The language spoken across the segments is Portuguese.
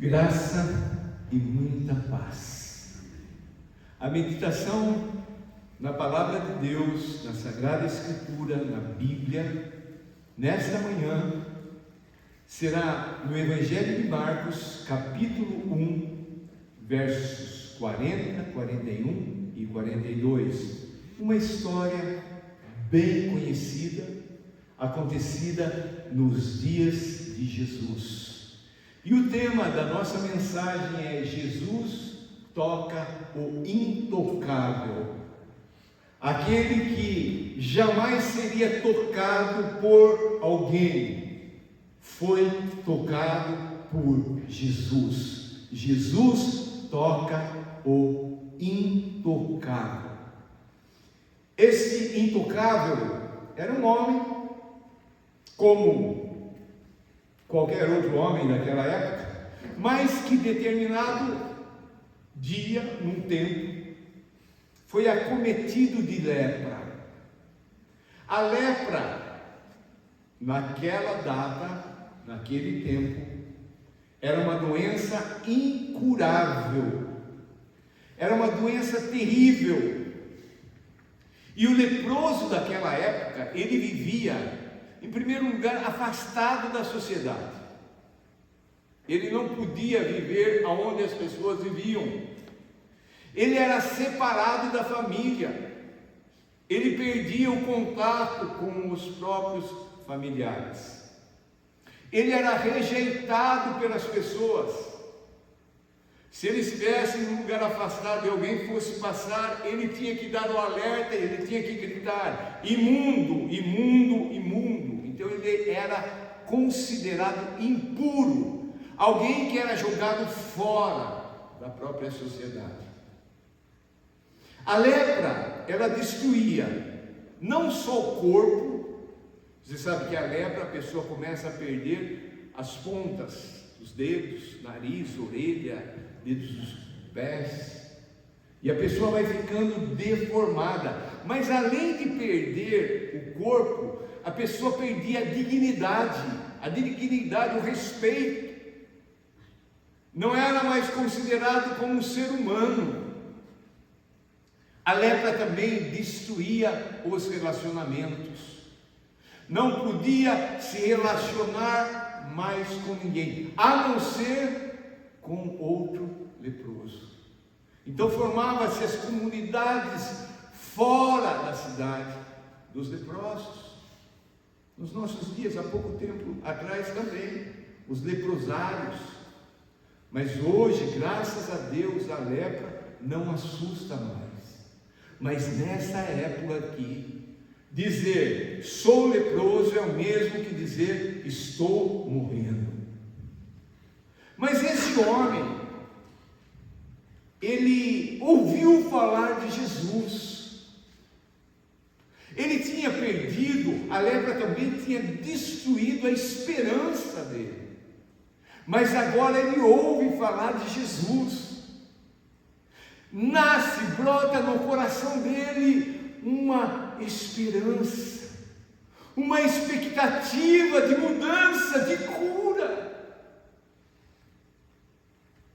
Graça e muita paz. A meditação na Palavra de Deus, na Sagrada Escritura, na Bíblia, nesta manhã, será no Evangelho de Marcos, capítulo 1, versos 40, 41 e 42. Uma história bem conhecida, acontecida nos dias de Jesus. E o tema da nossa mensagem é: Jesus toca o intocável. Aquele que jamais seria tocado por alguém, foi tocado por Jesus. Jesus toca o intocável. Esse intocável era um homem comum, qualquer outro homem daquela época, mas que determinado dia, num tempo, foi acometido de lepra. A lepra, naquela data, naquele tempo, era uma doença incurável, era uma doença terrível. E o leproso daquela época, ele vivia, em primeiro lugar, afastado da sociedade. Ele não podia viver onde as pessoas viviam. Ele era separado da família. Ele perdia o contato com os próprios familiares. Ele era rejeitado pelas pessoas. Se ele estivesse em um lugar afastado e alguém fosse passar, ele tinha que dar o alerta, ele tinha que gritar: imundo, imundo, imundo. Então ele era considerado impuro, alguém que era jogado fora da própria sociedade. A lepra, ela destruía não só o corpo. Você sabe que a lepra, a pessoa começa a perder as pontas dos dedos, nariz, orelha, dedos dos pés, e a pessoa vai ficando deformada. Mas além de perder o corpo, a pessoa perdia a dignidade, o respeito. Não era mais considerado como um ser humano. A lepra também destruía os relacionamentos. Não podia se relacionar mais com ninguém, a não ser com outro leproso. Então formava-se as comunidades fora da cidade dos leprosos. Nos nossos dias, há pouco tempo atrás também, os leprosários. Mas hoje, graças a Deus, a lepra não assusta mais. Mas nessa época aqui, dizer sou leproso é o mesmo que dizer estou morrendo. Mas esse homem, ele ouviu falar de Jesus. Ele tinha perdido, a lepra também tinha destruído a esperança dele. Mas agora ele ouve falar de Jesus. Nasce, brota no coração dele uma esperança, uma expectativa de mudança, de cura.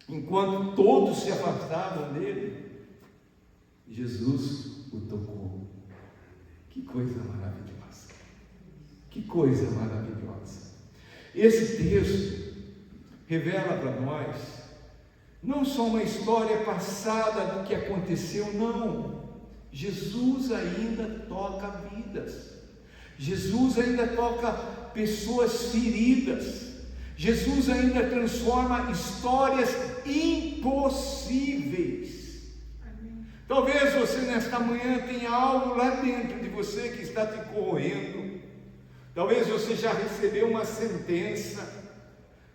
Enquanto todos se afastavam dele, Jesus o tocou. Que coisa maravilhosa! Que coisa maravilhosa! Esse texto revela para nós não só uma história passada do que aconteceu, não. Jesus ainda toca vidas. Jesus ainda toca pessoas feridas. Jesus ainda transforma histórias impossíveis. Talvez você nesta manhã tenha algo lá dentro de você que está te corroendo. Talvez você já recebeu uma sentença.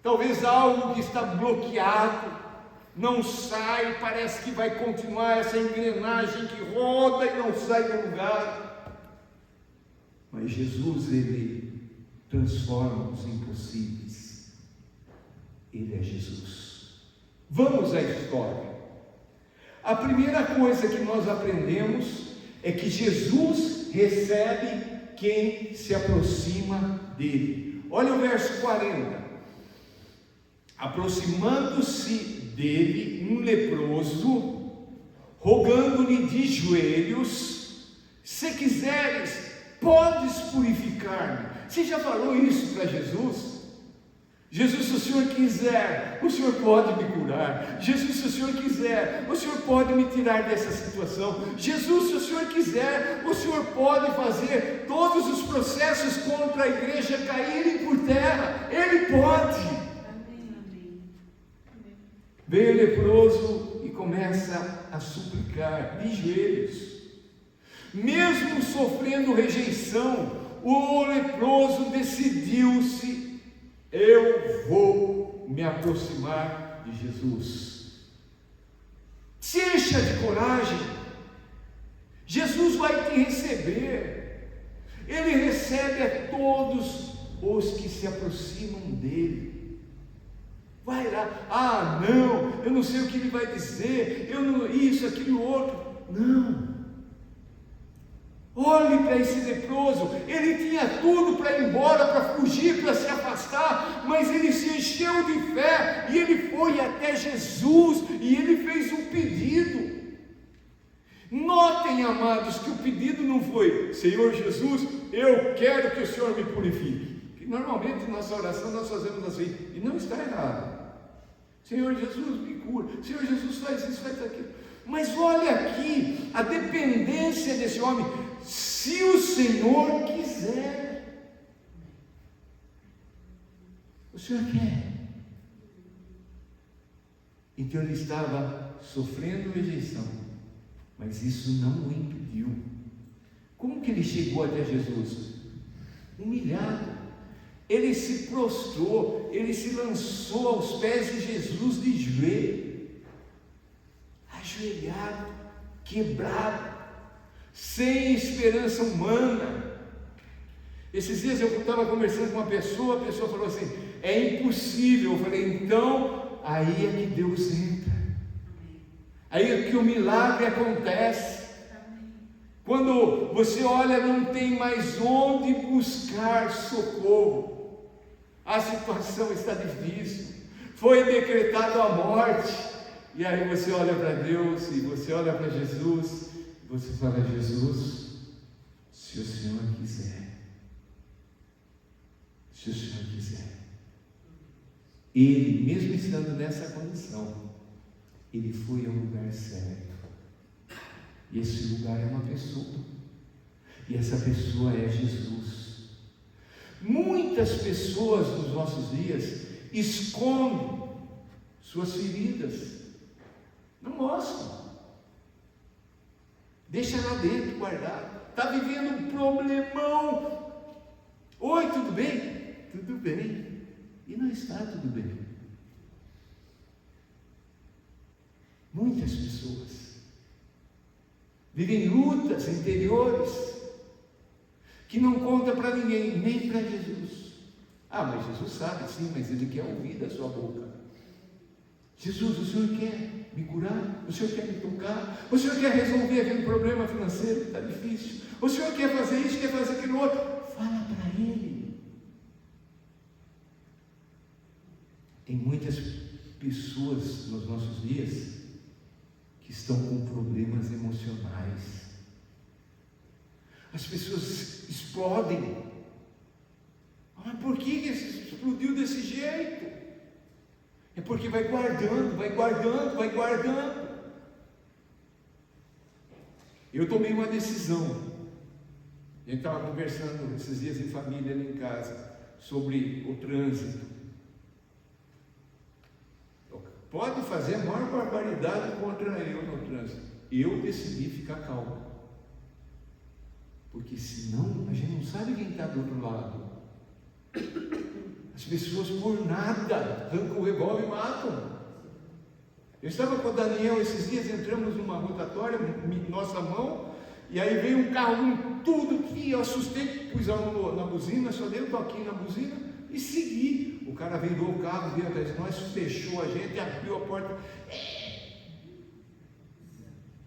Talvez algo que está bloqueado, não sai, parece que vai continuar essa engrenagem que roda e não sai do lugar. Mas Jesus, ele transforma os impossíveis. Ele é Jesus. Vamos à história. A primeira coisa que nós aprendemos é que Jesus recebe quem se aproxima dele. Olha o verso 40. aproximando-se dele um leproso, rogando-lhe de joelhos: se quiseres, podes purificar-me. Você já falou isso para Jesus? Jesus, se o Senhor quiser, o Senhor pode me curar. Jesus, se o Senhor quiser, o Senhor pode me tirar dessa situação. Jesus, se o Senhor quiser, o Senhor pode fazer todos os processos contra a igreja caírem por terra. Ele pode. Amém, amém. Vem o leproso e começa a suplicar de joelhos. Mesmo sofrendo rejeição, o leproso decidiu-se: eu vou me aproximar de Jesus. Se encha de coragem, Jesus vai te receber. Ele recebe a todos os que se aproximam dele. Vai lá: ah, não, eu não sei o que ele vai dizer, eu não, isso, aquilo, outro. Não. Olhe para esse leproso, ele tinha tudo para ir embora, para fugir, para se afastar, mas ele se encheu de fé e ele foi até Jesus e ele fez um pedido. Notem, amados, que o pedido não foi: Senhor Jesus, eu quero que o Senhor me purifique. Que normalmente na nossa oração nós fazemos assim, e não está errado. Senhor Jesus, me cura. Senhor Jesus, faz isso, faz aquilo. Mas olha aqui a dependência desse homem: se o Senhor quiser. O Senhor quer. Então ele estava sofrendo rejeição, mas isso não o impediu. Como que ele chegou até Jesus? Humilhado. Ele se prostrou, ele se lançou aos pés de Jesus de joelho, ajoelhado, quebrado, sem esperança humana. Esses dias eu estava conversando com uma pessoa, a pessoa falou assim: é impossível. Eu falei: então, aí é que Deus entra, aí é que o milagre acontece. Quando você olha, não tem mais onde buscar socorro, a situação está difícil, foi decretado a morte, e aí você olha para Deus, e você olha para Jesus, e você fala: Jesus, se o Senhor quiser, se o Senhor quiser. Ele, mesmo estando nessa condição, ele foi ao lugar certo, e esse lugar é uma pessoa, e essa pessoa é Jesus. Muitas pessoas nos nossos dias escondem suas feridas, não mostram, deixa lá dentro guardado. Está vivendo um problemão. Oi, tudo bem? Tudo bem. E não está tudo bem. Muitas pessoas vivem lutas interiores que não conta para ninguém, nem para Jesus. Ah, mas Jesus sabe, sim, mas Ele quer ouvir da sua boca. Jesus, o Senhor quer me curar? O Senhor quer me tocar? O Senhor quer resolver aquele problema financeiro que está difícil? O Senhor quer fazer isso, quer fazer aquilo outro? Fala para Ele. Tem muitas pessoas nos nossos dias que estão com problemas emocionais. As pessoas explodem. Mas por que explodiu desse jeito? É porque vai guardando, vai guardando, vai guardando. Eu tomei uma decisão. A gente estava conversando esses dias em família ali em casa sobre o trânsito. Pode fazer a maior barbaridade contra eu no trânsito. Eu decidi ficar calmo. Porque senão a gente não sabe quem está do outro lado. As pessoas por nada arrancam o revólver e matam. Eu estava com o Daniel esses dias, entramos numa rotatória, nossa mão, e aí veio um carro com tudo que eu assustei, pus a mão na buzina, só dei um toquinho na buzina e segui. O cara virou o carro, veio atrás de nós, fechou a gente, abriu a porta.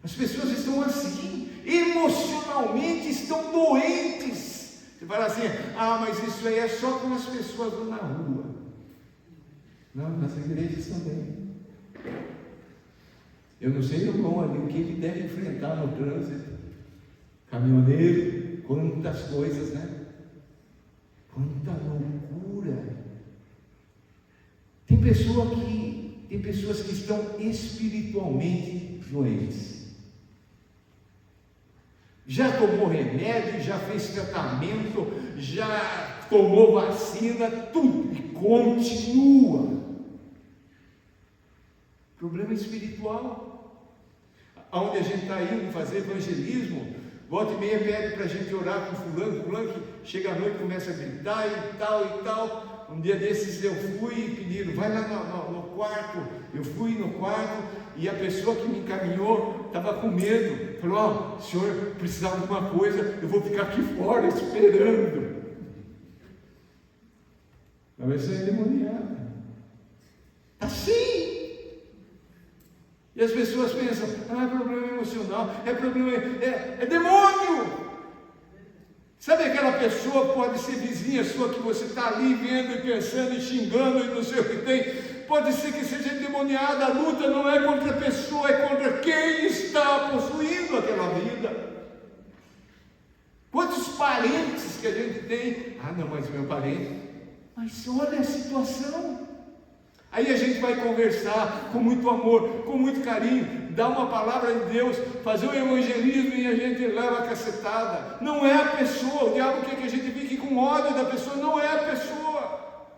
As pessoas estão assim, emocionalmente estão doentes. Você fala assim: ah, mas isso aí é só quando as pessoas vão na rua. Não, nas igrejas também. Eu não sei, irmão, ali o que ele deve enfrentar no trânsito. Caminhoneiro, quantas coisas, né? Quanta loucura. Tem pessoas que estão espiritualmente doentes. Já tomou remédio, já fez tratamento, já tomou vacina, tudo, e continua. Problema espiritual. Aonde a gente está indo fazer evangelismo, volta e meia pede para a gente orar com fulano que chega à noite e começa a gritar e tal. Um dia desses eu fui e pediram, vai lá no quarto. Eu fui no quarto e a pessoa que me encaminhou estava com medo. Falou, senhor, precisar de alguma coisa, eu vou ficar aqui fora esperando. Talvez seja endemoniada. Assim. E as pessoas pensam, é problema emocional, é demônio. Sabe aquela pessoa, pode ser vizinha sua, que você está ali vendo e pensando e xingando e não sei o que tem, pode ser que seja endemoniada. A luta não é contra a pessoa, é contra quem está possuindo aquela vida. Quantos parentes que a gente tem? Ah não, mas meu parente, mas olha a situação. Aí a gente vai conversar com muito amor, com muito carinho, dar uma palavra de Deus, fazer um evangelismo e a gente leva a cacetada. Não é a pessoa, o diabo quer que a gente fique com ódio da pessoa, não é a pessoa.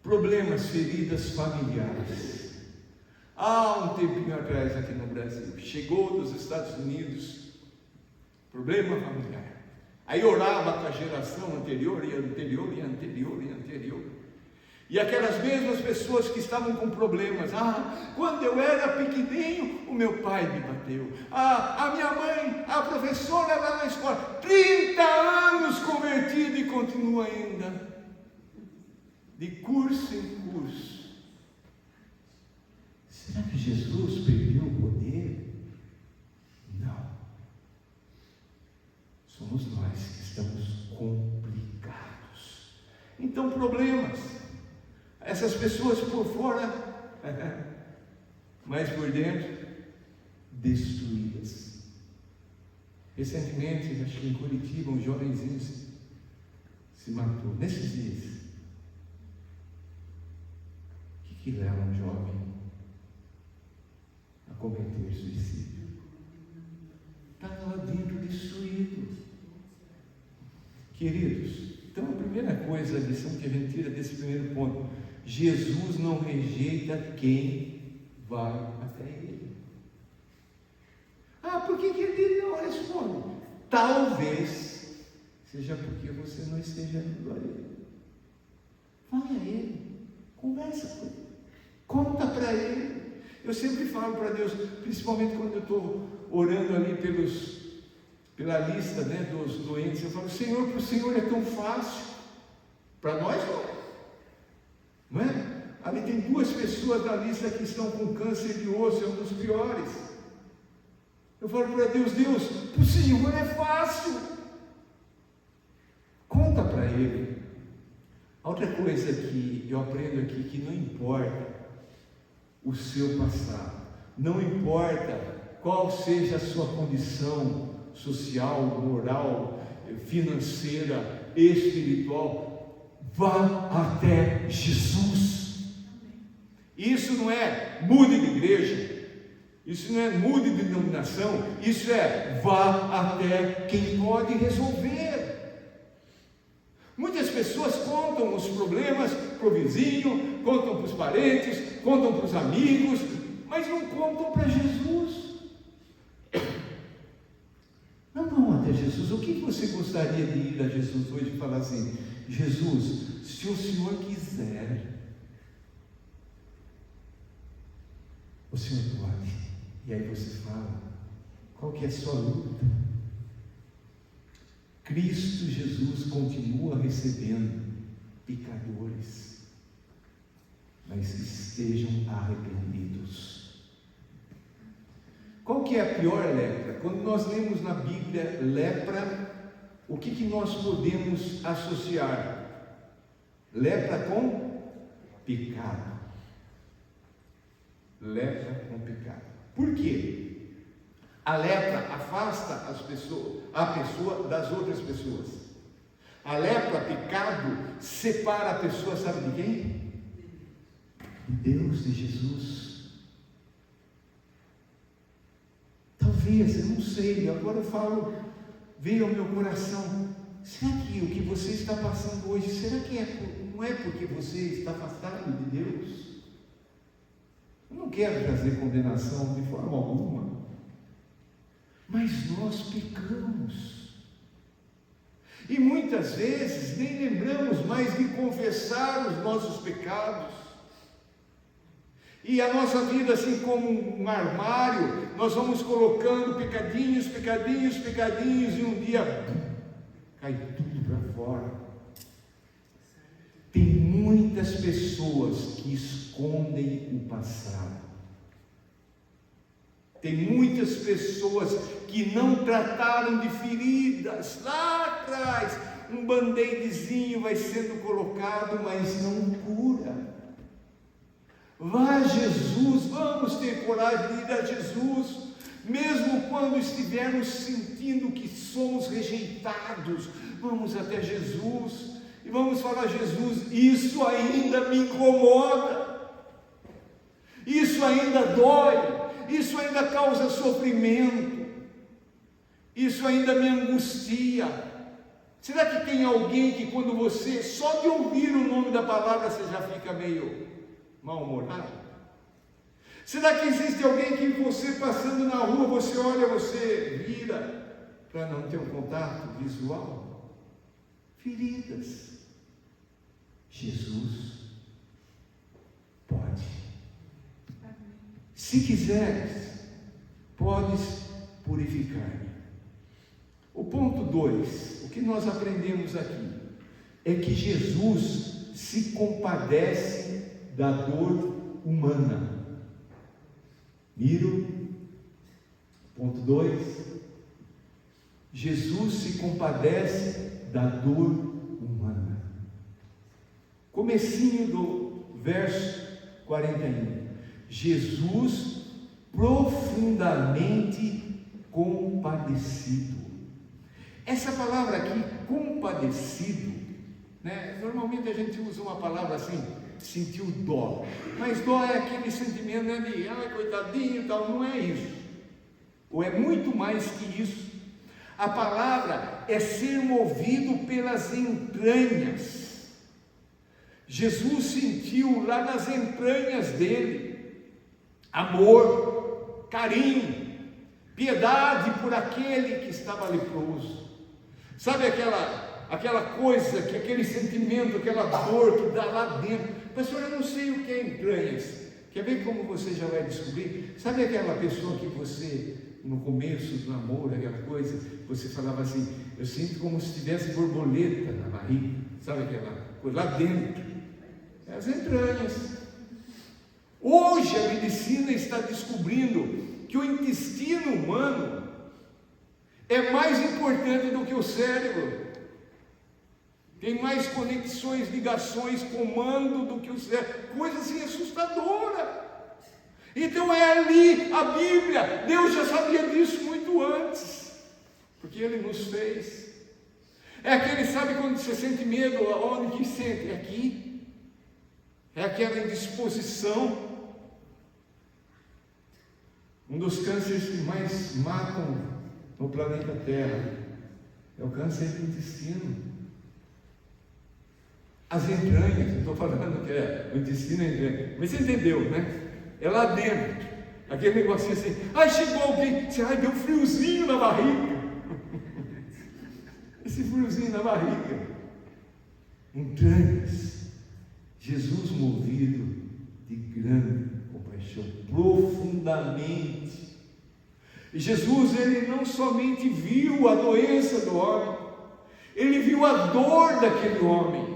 Problemas, feridas familiares. Há um tempinho atrás aqui no Brasil, chegou dos Estados Unidos, problema familiar. Aí orava com a geração anterior e anterior e anterior e anterior. E aquelas mesmas pessoas que estavam com problemas. Quando eu era pequenininho, o meu pai me bateu. A minha mãe, a professora lá na escola. 30 anos convertido e continua ainda. De curso em curso. Será que Jesus perdeu o poder? Não. Somos nós que estamos complicados. Então, problemas. Essas pessoas por fora, mas por dentro, destruídas. Recentemente, acho que em Curitiba, um jovenzinho se matou. Nesses dias. O que leva um jovem a cometer suicídio? Está lá dentro destruído. Queridos, então a primeira coisa, a lição que a gente tira desse primeiro ponto: Jesus não rejeita quem vai até Ele. Por que Ele não responde? Talvez seja porque você não esteja indo a Ele. Fale a Ele, conversa com Ele, conta para Ele. Eu sempre falo para Deus, principalmente quando eu estou orando ali pela lista, dos doentes, eu falo, Senhor, para o Senhor é tão fácil, para nós não é? Ali tem 2 pessoas na lista que estão com câncer de osso, é um dos piores. Eu falo para Deus, para o Senhor é fácil, conta para Ele. Outra coisa que eu aprendo aqui, que não importa o seu passado, não importa qual seja a sua condição social, moral, financeira, espiritual, vá até Jesus. Isso não é mude de igreja, isso não é mude de denominação, isso é vá até quem pode resolver. Muitas pessoas contam os problemas para o vizinho, contam para os parentes, contam para os amigos, mas não contam para Jesus. Não vão até Jesus. O que você gostaria de ir a Jesus hoje e falar assim: Jesus, se o Senhor quiser, o Senhor pode. E aí você fala, qual que é a sua luta? Cristo Jesus continua recebendo pecadores, mas que estejam arrependidos. Qual que é a pior lepra? Quando nós lemos na Bíblia lepra, o que nós podemos associar? Lepra com pecado. Lepra com pecado. Por quê? A lepra afasta a pessoa das outras pessoas. A lepra, pecado, separa a pessoa, sabe de quem? De Deus, de Jesus. Talvez, eu não sei, agora eu falo, veio ao meu coração, será que o que você está passando hoje, será que não é porque você está afastado de Deus? Eu não quero trazer condenação de forma alguma, mas nós pecamos, e muitas vezes nem lembramos mais de confessar os nossos pecados, e a nossa vida, assim como um armário, nós vamos colocando pecadinhos, pecadinhos, pecadinhos, e um dia cai tudo para fora. Tem muitas pessoas que escondem o passado. Tem muitas pessoas que não trataram de feridas lá atrás. Um band-aidzinho vai sendo colocado, mas não cura. Vá a Jesus, vamos ter coragem de ir a Jesus, mesmo quando estivermos sentindo que somos rejeitados, vamos até Jesus e vamos falar: Jesus, isso ainda me incomoda, isso ainda dói, isso ainda causa sofrimento, isso ainda me angustia. Será que tem alguém que quando você, só de ouvir o nome da palavra, você já fica meio mal-humorado? Será que existe alguém que você passando na rua, você olha, você vira para não ter um contato visual? Feridas. Jesus pode. Se quiseres, podes purificar-me. O ponto 2, o que nós aprendemos aqui, é que Jesus se compadece da dor humana. Miro, ponto 2, Jesus se compadece da dor humana. Comecinho do verso 41, Jesus profundamente compadecido. Essa palavra aqui, compadecido, né? Normalmente a gente usa uma palavra assim, sentiu dó, mas dó é aquele sentimento, né, de ai, coitadinho e tal. Não é isso, ou é muito mais que isso. A palavra é ser movido pelas entranhas. Jesus sentiu lá nas entranhas dele amor, carinho, piedade por aquele que estava leproso. Sabe aquela coisa, aquele sentimento, aquela dor que dá lá dentro? Pastor, eu não sei o que é entranhas. Quer ver como você já vai descobrir? Sabe aquela pessoa que você, no começo do namoro, aquela coisa, você falava assim: eu sinto como se tivesse borboleta na barriga. Sabe aquela coisa lá dentro? É as entranhas. Hoje a medicina está descobrindo que o intestino humano é mais importante do que o cérebro. Tem mais conexões, ligações, comando do que o cérebro. Coisa assim assustadora. Então é ali a Bíblia. Deus já sabia disso muito antes, porque Ele nos fez. É aquele, sabe quando você sente medo, aonde que sente? É aqui. É aquela indisposição. Um dos cânceres que mais matam no planeta Terra é o câncer do intestino. As entranhas, não estou falando que é o intestino, é entranha, mas você entendeu, né? É lá dentro, aquele negocinho assim, ai, chegou alguém, ai, deu friozinho na barriga. Esse friozinho na barriga. Entranhas. Jesus movido de grande compaixão, profundamente. E Jesus, Ele não somente viu a doença do homem, Ele viu a dor daquele homem.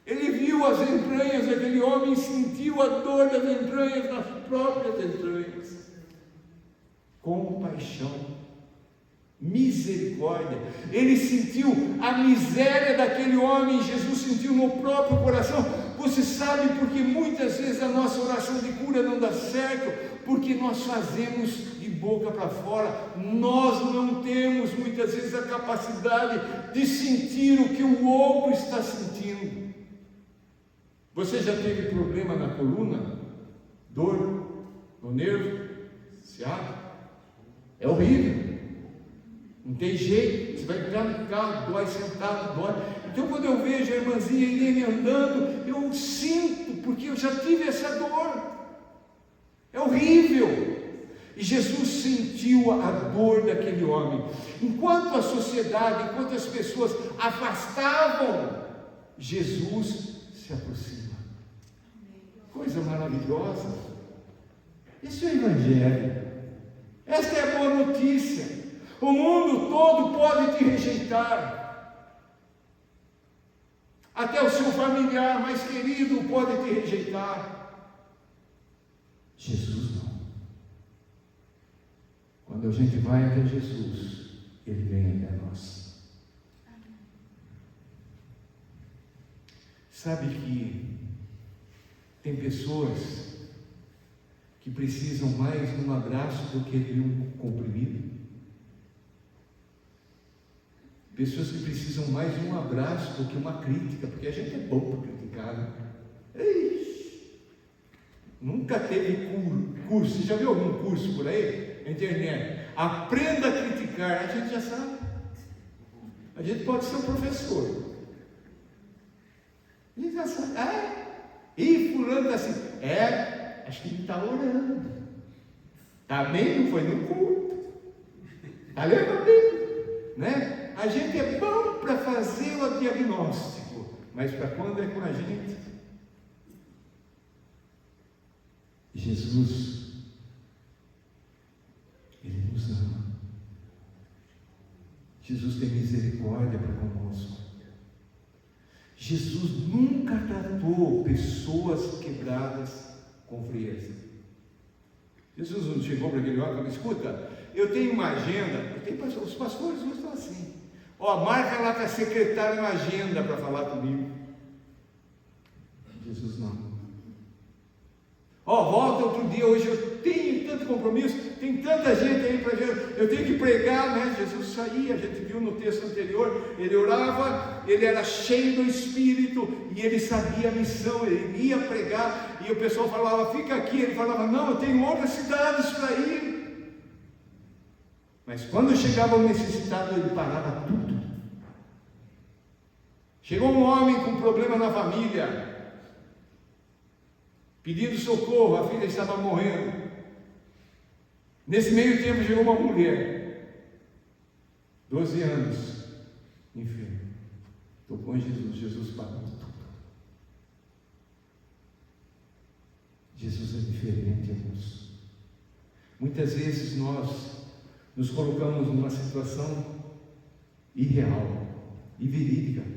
Ele viu as entranhas daquele homem, sentiu a dor das entranhas, nas próprias entranhas. Compaixão. Misericórdia. Ele sentiu a miséria daquele homem, Jesus sentiu no próprio coração. Você sabe porque muitas vezes a nossa oração de cura não dá certo? Porque nós fazemos de boca para fora. Nós não temos muitas vezes a capacidade de sentir o que o outro está sentindo. Você já teve problema na coluna? Dor no nervo? Ciático? É horrível. Não tem jeito, você vai entrar no carro, dói, sentado, dói. Então quando eu vejo a irmãzinha Irene andando, eu sinto, porque eu já tive essa dor. É horrível. E Jesus sentiu a dor daquele homem. Enquanto a sociedade, enquanto as pessoas afastavam, Jesus se aproxima. Coisa maravilhosa. Isso é o Evangelho. Esta é a boa notícia. O mundo todo pode te rejeitar. Até o seu familiar mais querido pode te rejeitar. Jesus não. Quando a gente vai até Jesus, Ele vem até nós. Sabe que tem pessoas que precisam mais de um abraço do que de um comprimido? Pessoas que precisam mais de um abraço do que uma crítica, porque a gente é bom para criticar, né? Nunca teve curso. Você já viu algum curso por aí? Na internet. Aprenda a criticar. A gente já sabe. A gente pode ser um professor. A gente já sabe. E fulano está assim. Acho que ele está orando. Também não foi no culto. Está lendo a Bíblia, né? A gente é bom para fazer o diagnóstico, mas para quando é com a gente? Jesus, Ele nos ama. Jesus tem misericórdia para conosco. Jesus nunca tratou pessoas quebradas com frieza. Jesus não chegou para aquele homem e falou: escuta, eu tenho uma agenda. Os pastores hoje estão assim. Marca lá com a secretária uma agenda para falar comigo. Jesus não. Volta outro dia, hoje eu tenho tanto compromisso, tem tanta gente aí para ver, eu tenho que pregar, né? Jesus saía, a gente viu no texto anterior, ele orava, ele era cheio do Espírito e ele sabia a missão, ele ia pregar e o pessoal falava: fica aqui, ele falava: não, eu tenho outras cidades para ir. Mas quando chegava o necessitado, ele parava tudo. Chegou um homem com problema na família, pedindo socorro, a filha estava morrendo. Nesse meio tempo chegou uma mulher, 12 anos, enferma. Tocou em Jesus, Jesus parou tudo. Jesus é diferente, irmãos. Muitas vezes nós nos colocamos numa situação irreal e verídica.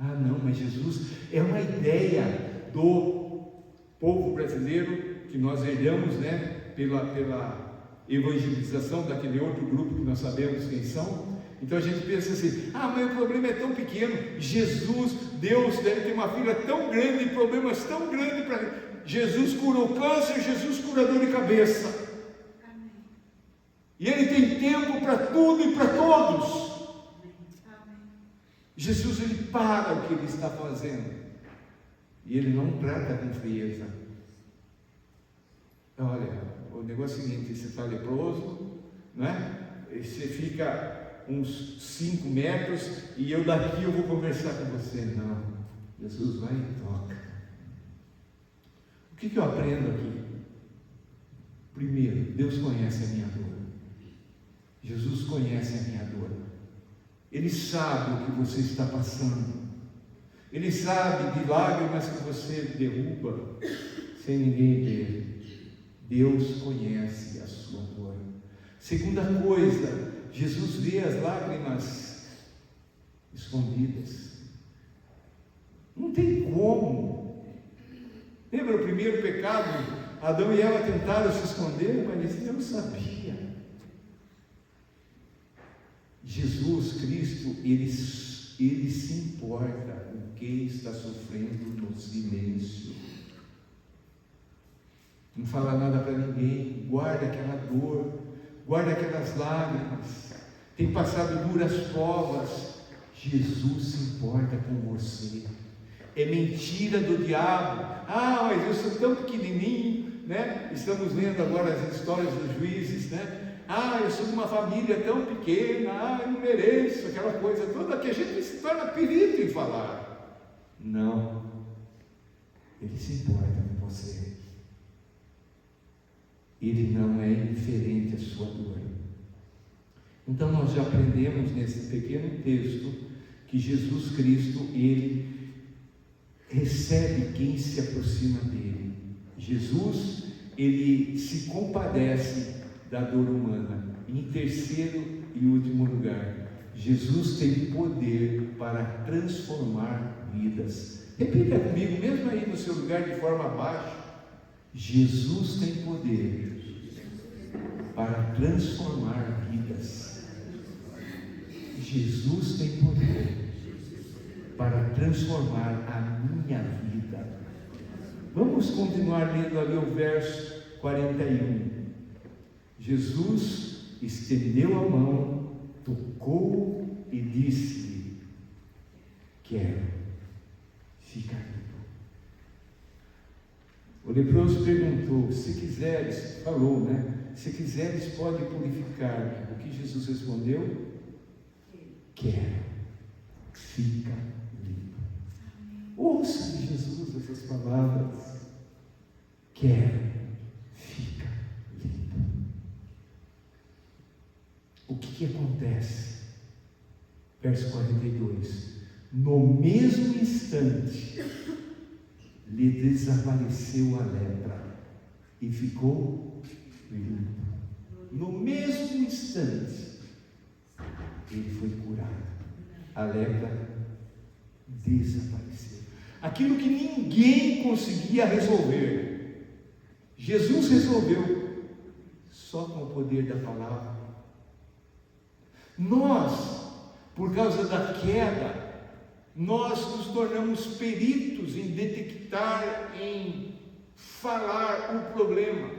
Não, mas Jesus é uma ideia do povo brasileiro que nós herdamos, né, pela evangelização daquele outro grupo que nós sabemos quem são. Então a gente pensa assim: mas o problema é tão pequeno. Jesus, Deus deve ter uma filha tão grande, problemas tão grandes para Jesus. Curou câncer, Jesus cura dor de cabeça. E Ele tem tempo para tudo e para todos. Jesus, Ele para o que Ele está fazendo. E Ele não trata com frieza. Olha, o negócio é o seguinte: você está leproso, né? E você fica uns 5 metros e eu daqui eu vou conversar com você. Não, Jesus vai e toca. O que eu aprendo aqui? Primeiro, Deus conhece a minha dor. Jesus conhece a minha dor. Ele sabe o que você está passando. Ele sabe de lágrimas que você derruba sem ninguém ver. Deus conhece a sua dor. Segunda coisa, Jesus vê as lágrimas escondidas. Não tem como. Lembra o primeiro pecado? Adão e Eva tentaram se esconder, mas Deus sabia. Jesus Cristo, Ele se importa com quem está sofrendo no silêncio. Não fala nada para ninguém, guarda aquela dor, guarda aquelas lágrimas, tem passado duras provas. Jesus se importa com você. É mentira do diabo. Ah, mas eu sou tão pequenininho, né? Estamos lendo agora as histórias dos juízes, né? Ah, eu sou de uma família tão pequena, ah, eu não mereço, aquela coisa toda que a gente se torna perito em falar. Não, Ele se importa com você. Ele não é indiferente à sua dor. Então nós já aprendemos nesse pequeno texto que Jesus Cristo, Ele recebe quem se aproxima dele. Jesus, Ele se compadece da dor humana. Em terceiro e último lugar, Jesus tem poder para transformar vidas. Repita comigo, mesmo aí no seu lugar de forma baixa. Jesus tem poder para transformar vidas. Jesus tem poder para transformar a minha vida. Vamos continuar lendo ali o verso 41. Jesus estendeu a mão, tocou e disse-lhe: quero, fica limpo. O leproso perguntou: se quiseres, falou, né? Se quiseres, pode purificar. O que Jesus respondeu? Quero, fica limpo. Ouça de Jesus essas palavras. Quero, fica limpo. O que acontece? Verso 42. No mesmo instante, lhe desapareceu a lepra e ficou limpo. No mesmo instante, ele foi curado. A lepra desapareceu. Aquilo que ninguém conseguia resolver, Jesus resolveu, só com o poder da palavra. Nós, por causa da queda, nós nos tornamos peritos em detectar, em falar o problema.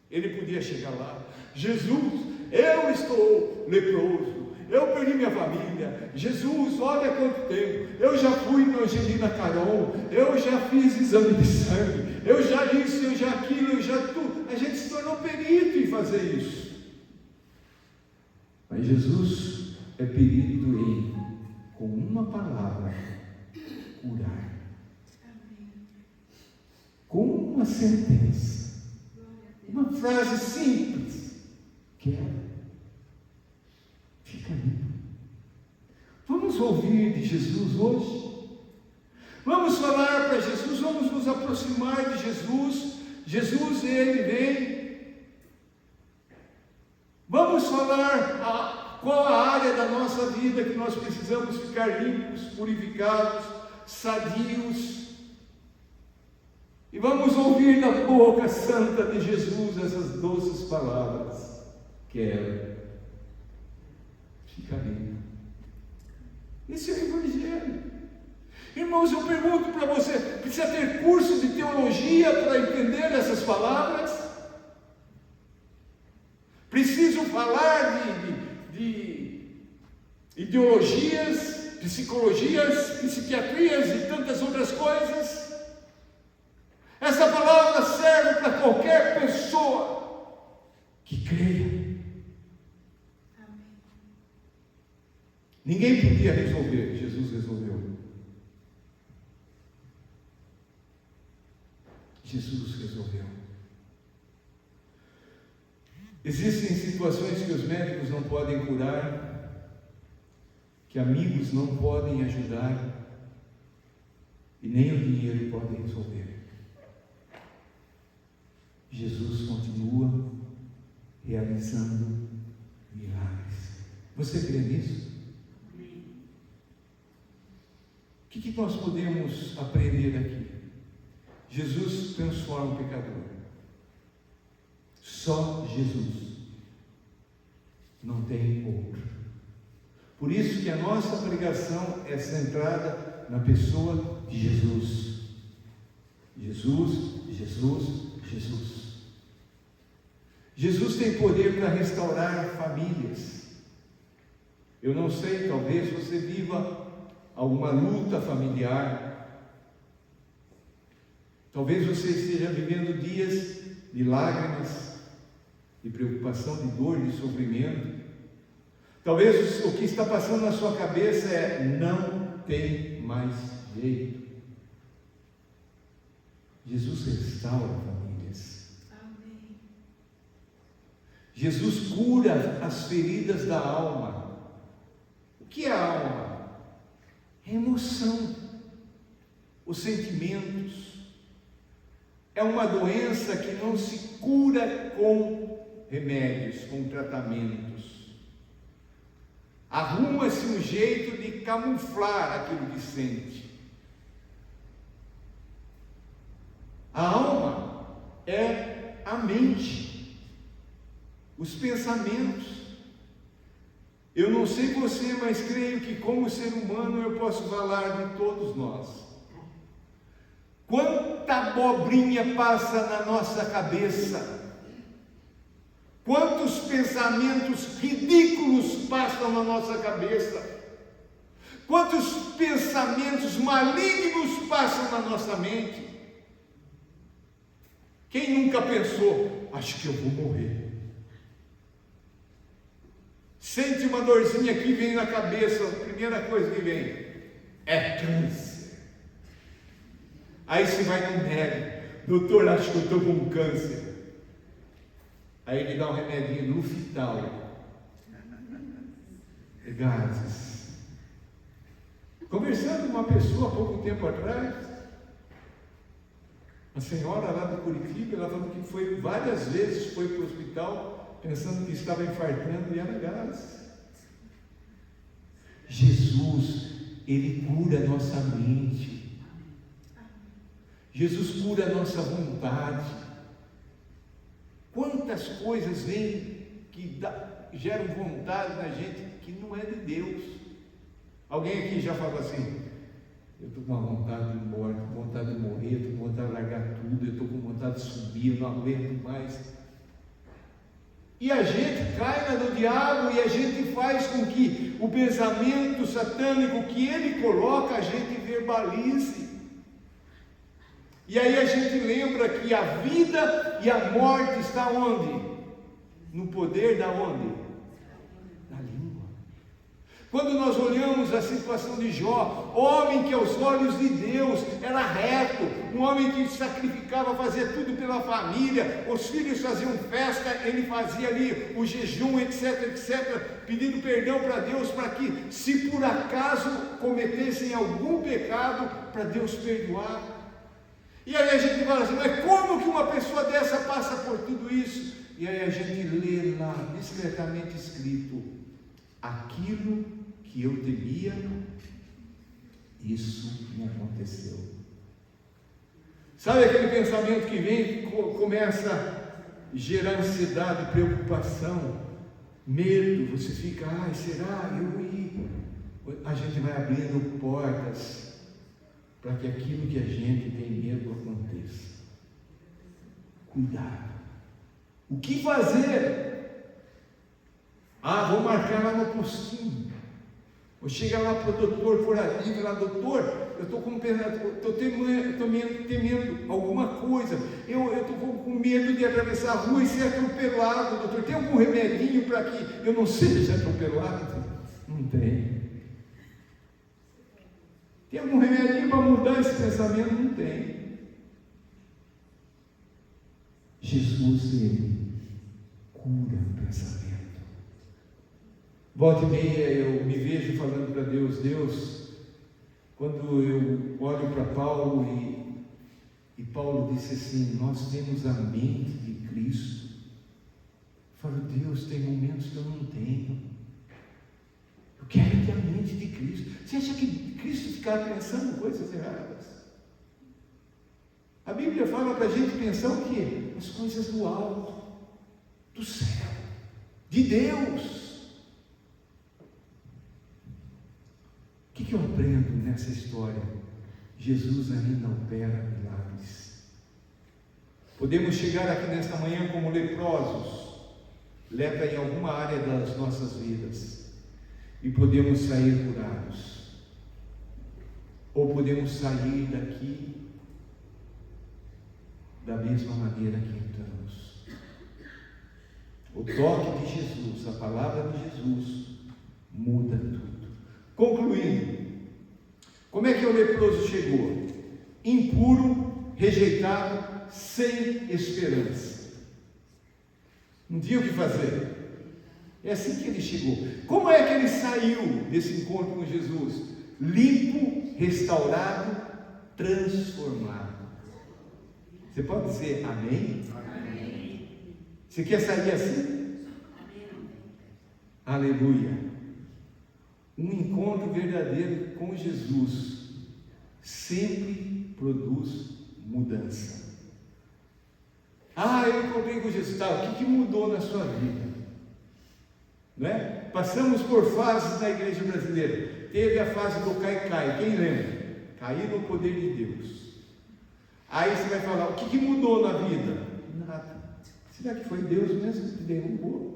Ele podia chegar lá: Jesus, eu estou leproso, eu perdi minha família. Jesus, olha quanto tempo, eu já fui no Angelina Caron, eu já fiz exame de sangue, eu já isso, eu já aquilo, eu já tudo. A gente se tornou perito em fazer isso. Mas Jesus é perito em, com uma palavra, curar. Com uma sentença, uma frase simples: quero, fica limpo. Vamos ouvir de Jesus hoje? Vamos falar para Jesus, vamos nos aproximar de Jesus. Jesus, Ele vem. Vamos falar qual a área da nossa vida que nós precisamos ficar limpos, purificados, sadios. E vamos ouvir da boca santa de Jesus essas doces palavras: quero, fica limpo. Esse é o Evangelho. Irmãos, eu pergunto para você: precisa ter curso de teologia para entender essas palavras? Preciso falar de ideologias, psicologias, psiquiatrias e tantas outras coisas? Essa palavra serve para qualquer pessoa que creia. Ninguém podia resolver, Jesus resolveu. Jesus resolveu. Existem situações que os médicos não podem curar, que amigos não podem ajudar, e nem o dinheiro pode resolver. Jesus continua realizando milagres. Você crê nisso? O que nós podemos aprender aqui? Jesus transforma o pecador. Só Jesus. Não tem outro. Por isso que a nossa pregação é centrada na pessoa de Jesus. Jesus, Jesus, Jesus. Jesus tem poder para restaurar famílias. Eu não sei, talvez você viva alguma luta familiar. Talvez você esteja vivendo dias de lágrimas, de preocupação, de dor, de sofrimento. Talvez o que está passando na sua cabeça é: não tem mais jeito. Jesus restaura famílias. Amém. Jesus cura as feridas da alma. O que é a alma? É emoção, os sentimentos. É uma doença que não se cura com remédios, com tratamentos. Arruma-se um jeito de camuflar aquilo que sente. A alma é a mente, os pensamentos. Eu não sei você, mas creio que como ser humano eu posso falar de todos nós. Quanta abobrinha passa na nossa cabeça, quantos pensamentos ridículos passam na nossa cabeça, quantos pensamentos malignos passam na nossa mente. Quem nunca pensou: acho que eu vou morrer? Sente uma dorzinha aqui, vem na cabeça, a primeira coisa que vem é câncer. Aí você vai no médico: doutor, acho que eu estou com câncer. Aí ele dá um remedinho Lufital, gases. Conversando com uma pessoa há pouco tempo atrás, a senhora lá do Curitiba, ela falou que foi várias vezes, foi para o hospital pensando que estava infartando e era gases. Jesus, Ele cura a nossa mente. Jesus cura a nossa vontade. Quantas coisas vêm que geram vontade na gente que não é de Deus. Alguém aqui já falou assim: eu estou com uma vontade de ir embora, estou com vontade de morrer, estou com vontade de largar tudo, eu estou com vontade de subir, eu não aguento mais. E a gente cai na do diabo e a gente faz com que o pensamento satânico que ele coloca, a gente verbalize. E aí a gente lembra que a vida e a morte está onde? No poder da onde? Da língua. Quando nós olhamos a situação de Jó, homem que aos olhos de Deus era reto, um homem que sacrificava, fazia tudo pela família, os filhos faziam festa, ele fazia ali o jejum, etc, etc, pedindo perdão para Deus, para que, se por acaso cometessem algum pecado, para Deus perdoar. E aí a gente fala assim: mas como que uma pessoa dessa passa por tudo isso? E aí a gente lê lá, discretamente escrito: aquilo que eu temia, isso me aconteceu. Sabe aquele pensamento que vem, que começa a gerar ansiedade, preocupação, medo, você fica: ai, será? A gente vai abrindo portas para que aquilo que a gente tem medo aconteça. Cuidado. O que fazer? Ah, vou marcar lá no postinho. Vou chegar lá para o doutor, for ali, falar: doutor, eu estou temendo alguma coisa. Eu estou com medo de atravessar a rua e ser atropelado. Doutor, tem algum remedinho para que eu não seja atropelado? Não tem. Tem algum remedinho para mudar esse pensamento? Não tem. Jesus, Ele cura o pensamento. Volta e meia eu me vejo falando para Deus: Deus, quando eu olho para Paulo e Paulo disse assim: nós temos a mente de Cristo. Eu falo: Deus, tem momentos que eu não tenho. Eu quero ter a mente de Cristo. Você acha que Cristo ficava pensando coisas erradas? A Bíblia fala para a gente pensar o quê? As coisas do alto, do céu, de Deus. que eu aprendo nessa história? Jesus ainda opera milagres. Podemos chegar aqui nesta manhã como leprosos, lepra em alguma área das nossas vidas, e podemos sair curados. Ou podemos sair daqui da mesma maneira que entramos. O toque de Jesus, a palavra de Jesus, muda tudo. Concluindo, como é que o leproso chegou? Impuro, rejeitado, sem esperança. Não tinha o que fazer. É assim que ele chegou. Como é que ele saiu desse encontro com Jesus? Limpo, restaurado, transformado. Você pode dizer amém? Amém. Você quer sair assim? Amém. Aleluia. Um encontro verdadeiro com Jesus sempre produz mudança. Eu encontrei com Jesus. Tá, o que mudou na sua vida? Não é? Passamos por fases na igreja brasileira. Teve a fase do cai-cai. Quem lembra? Cair no poder de Deus. Aí você vai falar, o que mudou na vida? Nada. Será que foi Deus mesmo que derrubou?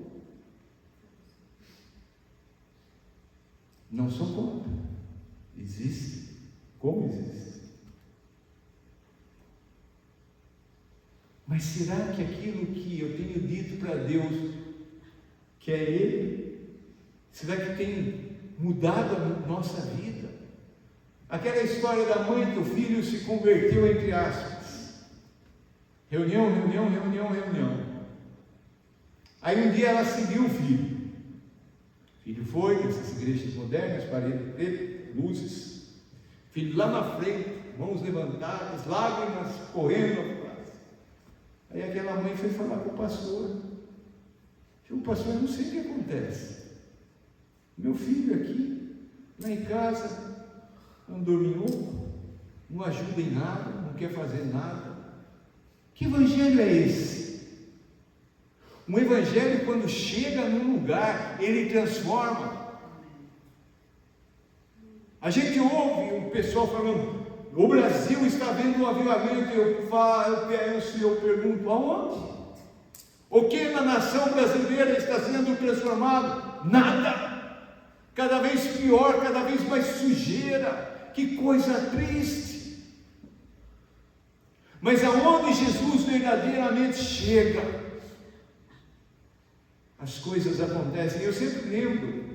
Não sou contra. Existe. Como existe? Mas será que aquilo que eu tenho dito para Deus, que é Ele, será que tem mudado a nossa vida? Aquela história da mãe que o filho se converteu, entre aspas. Reunião. Aí um dia ela seguiu o filho. O filho foi, nessas igrejas modernas, paredes pretas, luzes. Filho lá na frente, mãos levantadas, lágrimas correndo. Aí aquela mãe foi falar com o pastor. O pastor, eu não sei o que acontece. Meu filho aqui, lá em casa, não dormiu, não ajuda em nada, não quer fazer nada. Que evangelho é esse? Um evangelho, quando chega num lugar, ele transforma. A gente ouve o pessoal falando, o Brasil está vendo um avivamento. Eu pergunto, aonde? O que na nação brasileira está sendo transformado? Nada. Cada vez pior, cada vez mais sujeira. Que coisa triste. Mas aonde Jesus verdadeiramente chega, as coisas acontecem. Eu sempre lembro,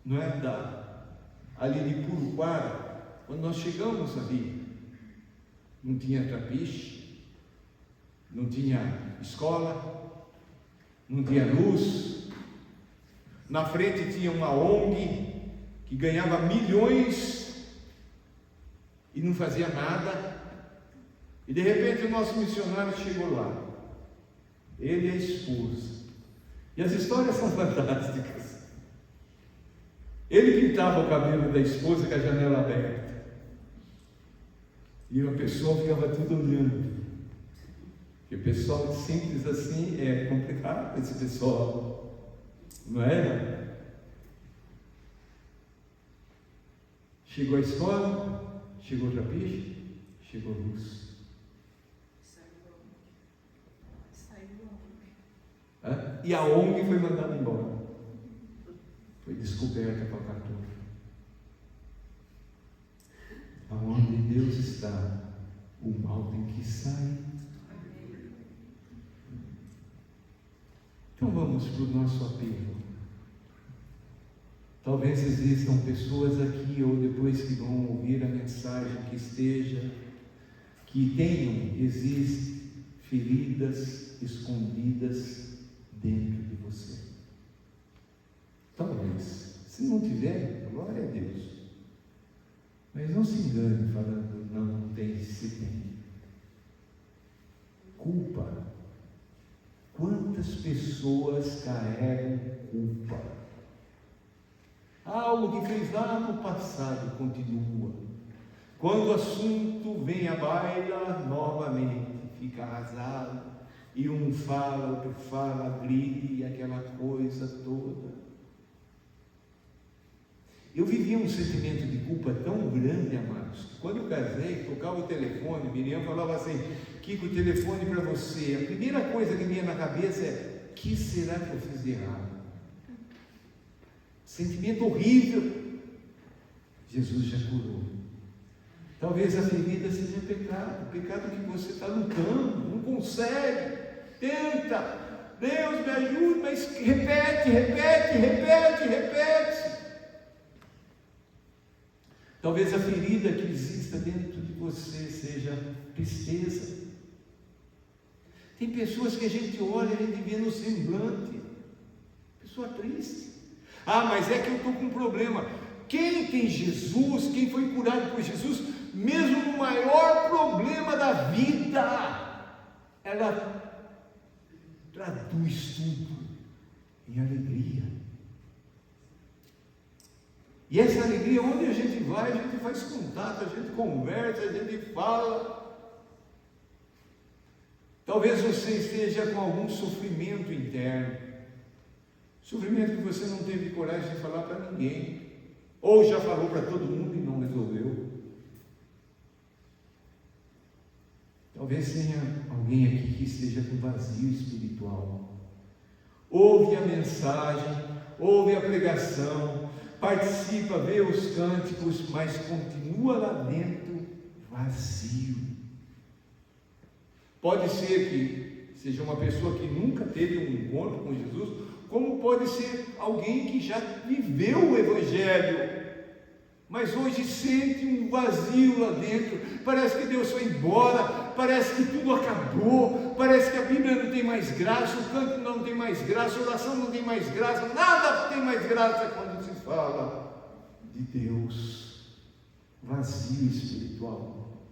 não é, ali de Puruquara, quando nós chegamos ali, não tinha trapiche, não tinha escola, não tinha luz. Na frente tinha uma ONG que ganhava milhões e não fazia nada. E de repente o nosso missionário chegou lá, ele e a esposa. E as histórias são fantásticas. Ele pintava o cabelo da esposa com a janela aberta. E a pessoa ficava tudo olhando. Porque o pessoal simples assim é complicado, esse pessoal. Não é? Chegou a escola, chegou o trapiche, chegou a luz. E a ONG foi mandada embora. Foi descoberta a falcatrua. Aonde Deus está, o mal tem que sair. Então vamos para o nosso apelo. Talvez existam pessoas aqui ou depois que vão ouvir a mensagem que existem feridas escondidas dentro de você. Talvez, se não tiver, glória a Deus. Mas não se engane falando, não tem, se tem. Culpa. Quantas pessoas carregam culpa? Algo que fez lá no passado continua. Quando o assunto vem à baila, novamente fica arrasado. E um fala, outro fala, grite, e aquela coisa toda. Eu vivia um sentimento de culpa tão grande, amados, que quando eu casei, tocava o telefone, Miriam falava assim: Kiko, o telefone para você. A primeira coisa que vinha na cabeça é: o que será que eu fiz de errado? Sentimento horrível. Jesus já curou. Talvez a ferida seja pecado, pecado que você está lutando, não consegue, tenta, Deus me ajude, mas repete. Talvez a ferida que exista dentro de você seja tristeza. Tem pessoas que a gente olha, a gente vê no semblante, pessoa triste. Ah, mas é que eu estou com um problema. Quem tem Jesus, quem foi curado por Jesus, mesmo no maior problema da vida, ela traduz tudo em alegria. E essa alegria, onde a gente vai, a gente faz contato, a gente conversa, a gente fala. Talvez você esteja com algum sofrimento interno, sofrimento que você não teve coragem de falar para ninguém, ou já falou para todo mundo e não resolveu. Talvez tenha alguém aqui que esteja com vazio espiritual. Ouve a mensagem, ouve a pregação, participa, vê os cânticos, mas continua lá dentro vazio. Pode ser que seja uma pessoa que nunca teve um encontro com Jesus, como pode ser alguém que já viveu o Evangelho, mas hoje sente um vazio lá dentro. Parece que Deus foi embora, parece que tudo acabou, parece que a Bíblia não tem mais graça, o canto não tem mais graça, a oração não tem mais graça, nada tem mais graça quando se fala de Deus. Vazio espiritual.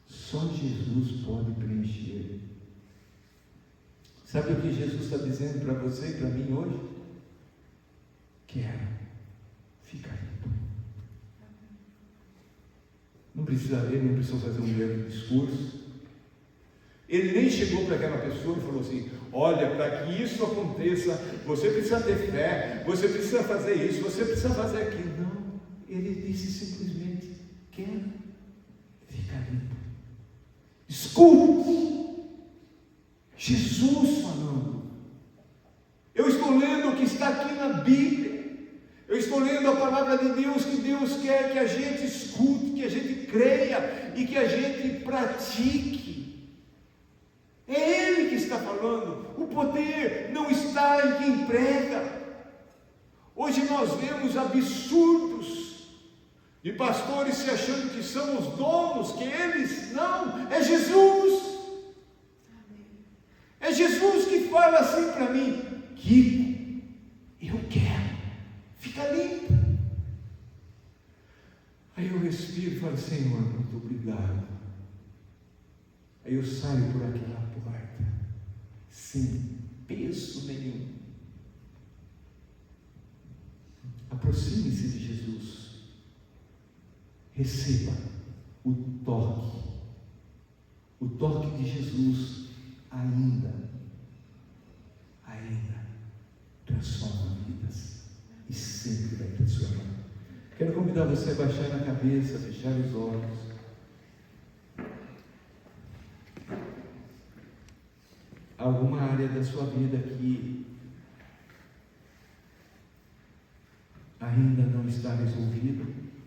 Só Jesus pode preencher. Sabe o que Jesus está dizendo para você e para mim hoje? Quero ficar limpo. Não precisa ler, não precisa fazer um grande discurso. Ele nem chegou para aquela pessoa e falou assim: olha, para que isso aconteça, você precisa ter fé, você precisa fazer isso, você precisa fazer aquilo. Não, ele disse simplesmente: quero ficar limpo. Escute Jesus falando. Eu estou lendo o que está aqui na Bíblia. Eu estou lendo a palavra de Deus, que Deus quer que a gente escute, que a gente creia e que a gente pratique. É Ele que está falando. O poder não está em quem prega. Hoje nós vemos absurdos de pastores se achando que são os donos, que eles não, é Jesus. É Jesus que fala assim para mim: Kiko, eu quero ficar limpo. Aí eu respiro e falo: Senhor, muito obrigado. Aí eu saio por aquela porta, sem peso nenhum. Aproxime-se de Jesus. Receba o toque de Jesus. Ainda transforma vidas e sempre vai transformar. Quero convidar você a baixar a cabeça, fechar os olhos. Alguma área da sua vida que ainda não está resolvida?